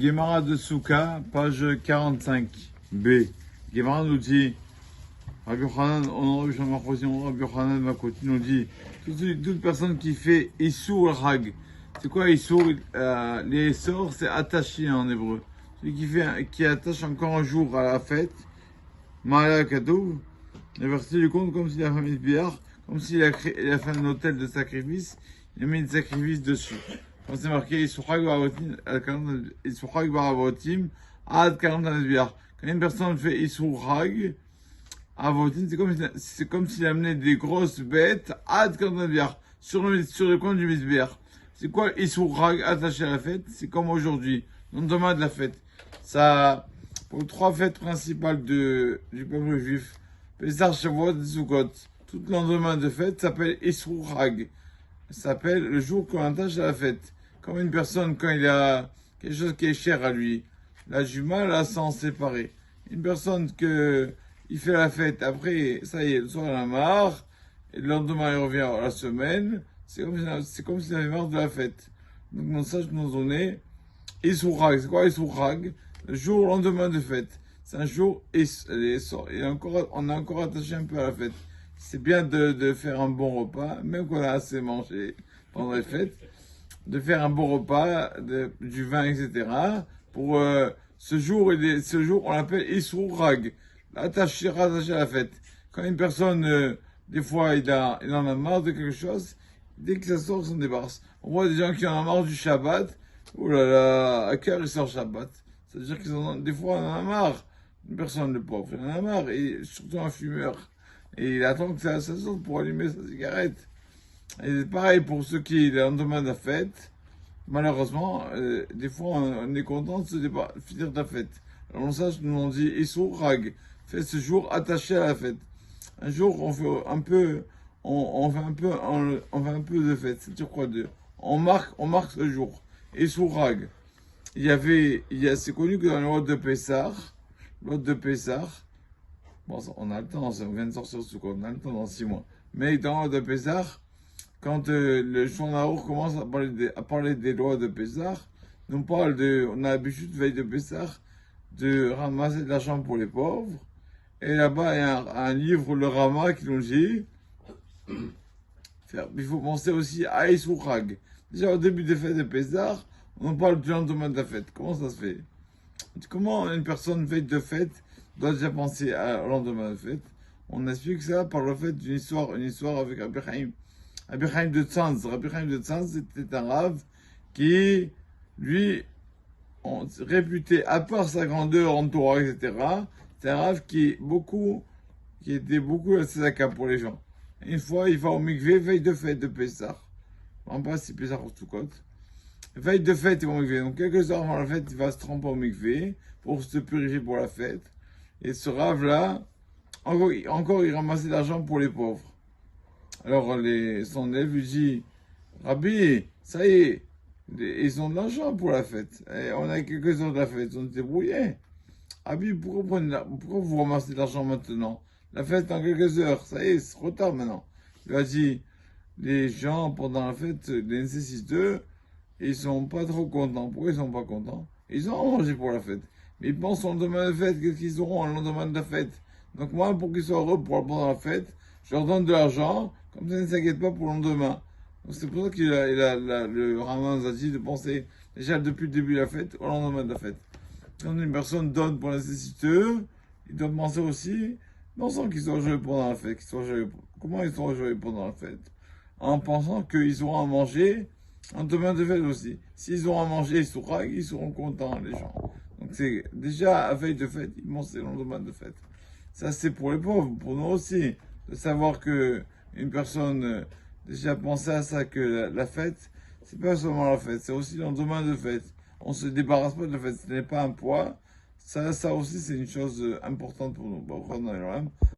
Gemara de Souka, page 45b. Gemara nous dit, Rabbi Yochanan, on Rabbi Yochanan Makoti nous dit, toute personne qui fait Issour Hag. C'est quoi Issour? Les Essors, c'est attaché en hébreu. Celui qui attache encore un jour à la fête, Maria Kadou, le verset du compte comme s'il a fait un billard, comme s'il a fait un hôtel de sacrifice, il a mis des sacrifices dessus. Quand c'est marqué Issourag Baravotim, Ad 40 Billard. Quand une personne fait Issourag Avotim, c'est comme s'il amenait des grosses bêtes, Ad 40 Billard, sur le coin du Misbéar. C'est quoi Issourag attaché à la fête? C'est comme aujourd'hui, le lendemain de la fête. Ça, pour les trois fêtes principales du peuple juif, Pesach, Shavuot et Sukkot, tout le lendemain de fête s'appelle Issourag. Ça s'appelle le jour qu'on attache à la fête. Comme une personne, quand il a quelque chose qui est cher à lui, la du mal à s'en séparer. Une personne il fait la fête, après, ça y est, le soir il en a marre, et le lendemain il revient à la semaine, c'est comme s'il avait marre de la fête. Donc, mon sage nous donnait Issourag. C'est quoi Issourag? Le jour au lendemain de fête. C'est un jour, on a encore attaché un peu à la fête. C'est bien de faire un bon repas, même qu'on a assez mangé pendant les fêtes, de faire un bon repas, du vin, etc. Pour ce jour, on l'appelle Issourag, rattaché à la fête. Quand une personne, des fois, il en a marre de quelque chose, dès que ça sort, il s'en débarrasse. On voit des gens qui en ont marre du Shabbat. Oh là là, à quelle heure il sort Shabbat? C'est-à-dire des fois, on en a marre. Une personne, le pauvre, il en a marre, et surtout un fumeur. Et il attend que ça sorte pour allumer sa cigarette. Et pareil pour ceux qui, le lendemain de la fête, malheureusement, des fois, on est content de finir de la fête. Alors, on sache, nous on dit, Issour Rag, fait ce jour attaché à la fête. Un jour, on fait un peu de fête. C'est-à-dire quoi? On marque ce jour. Issour Rag. C'est connu que dans le loi de Pessah, bon, on a le temps, on vient de sortir ce qu'on a le temps dans 6 mois. Mais dans le loi de Pessah, quand le Shulchan commence à parler des lois de Pessah, on a l'habitude, veille de Pessah, de ramasser de l'argent pour les pauvres. Et là-bas, il y a un livre, le Rama, qui nous dit, il faut penser aussi à Issour Hag. Déjà, au début des fêtes de Pessah, on parle du lendemain de la fête. Comment ça se fait? Comment une personne veille de fête doit déjà penser au lendemain de fête? On explique ça par le fait d'une histoire avec Rabbi Chaim. Rabbi Chaim de Tzanz. Rabbi Chaim de Tzanz, c'était un rave qui, lui, réputé, à part sa grandeur en Torah, etc., c'est un rave qui était beaucoup à Tzedaka pour les gens. Une fois, il va au mikvé, veille de fête de Pessah. En bas, c'est Pessah au Sukkot. Veille de fête, il va au mikvé. Donc, quelques heures avant la fête, il va se tremper au mikvé pour se purifier pour la fête. Et ce rave-là, encore, il ramassait de l'argent pour les pauvres. Alors, son élève lui dit, Rabbi, ça y est, ils ont de l'argent pour la fête. Et on a quelques heures de la fête, on se débrouillait. Rabbi, pourquoi vous ramassez de l'argent maintenant? La fête dans quelques heures, ça y est, c'est trop tard maintenant. Il a dit, les gens, pendant la fête, les nécessiteux, ils sont pas trop contents. Pourquoi ils sont pas contents? Ils ont mangé pour la fête. Mais ils pensent au lendemain de fête, qu'est-ce qu'ils auront au lendemain de la fête? Donc moi, pour qu'ils soient heureux pendant la fête, je leur donne de l'argent, comme ça ils ne s'inquiètent pas pour le lendemain. Donc c'est pour ça le Rama nous a dit de penser déjà depuis le début de la fête au lendemain de la fête. Quand une personne donne pour les nécessiteux, il doit penser aussi, non sans qu'ils soient joyeux pendant la fête, comment ils sont joyeux pendant la fête? En pensant qu'ils auront à manger en lendemain de fête aussi. S'ils auront à manger ils seront contents, les gens. Donc c'est déjà à veille de fête, ils mangent le lendemain de fête. Ça c'est pour les pauvres, pour nous aussi, de savoir que une personne déjà pensé à ça, que la fête, c'est pas seulement la fête, c'est aussi le lendemain de fête. On se débarrasse pas de la fête, ce n'est pas un poids. Ça aussi c'est une chose importante pour nous.